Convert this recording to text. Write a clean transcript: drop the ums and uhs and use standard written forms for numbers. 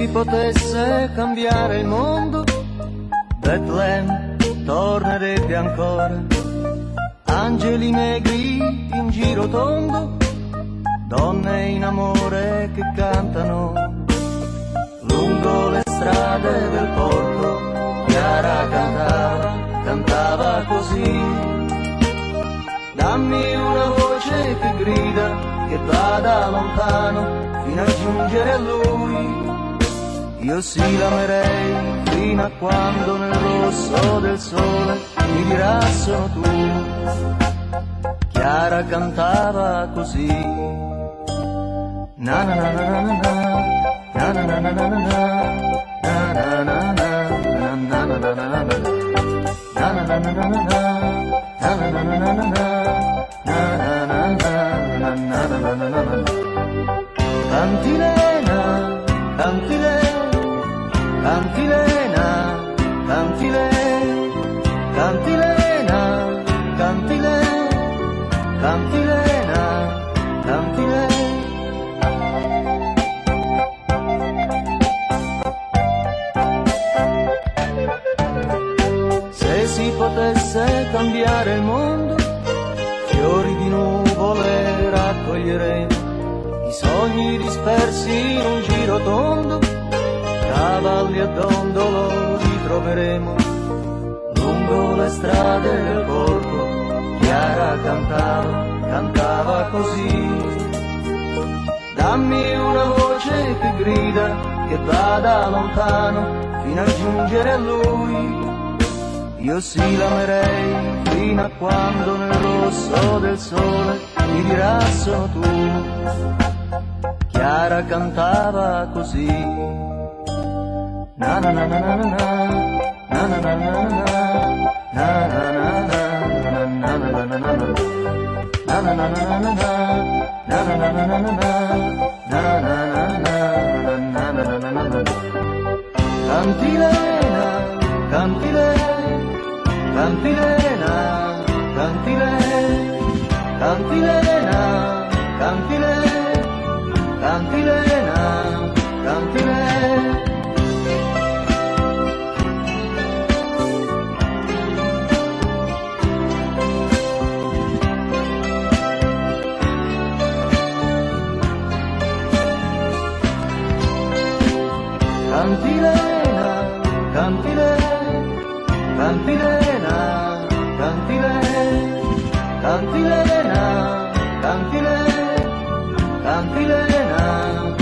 si potesse cambiare il mondo, Betlemme tornerebbe ancora. Angeli negri in giro tondo, donne in amore che cantano. Lungo le strade del porto, Chiara cantava così. Dammi una voce che grida, che vada lontano fino a giungere a lui. Io sì l'amerei fino a quando nel rosso del sole mi dirà sono tu. Chiara cantava così. Na na na na na na na na na na na na na Cantilena, cantilena, cantilena, cantilena, cantilena, cantilena, cantilena. Se si potesse cambiare il mondo, fiori di nuvole raccoglieremo, i sogni dispersi in un giro tondo, cavalli a dondolo li troveremo. Lungo le strade del porto, Chiara cantava così. Dammi una voce che grida, che vada lontano fino a giungere a lui. Io sì l'amerei fino a quando nel rosso del sole mi dirà sono tu. Chiara cantava così. Na na na na na na na na na na na. Cantilena, cantilena, cantilena, cantilena, cantilena, cantilena, cantilena, cantilena. Cantilena, cantilena, cantilena, cantilena, cantilena, cantilena, cantilena.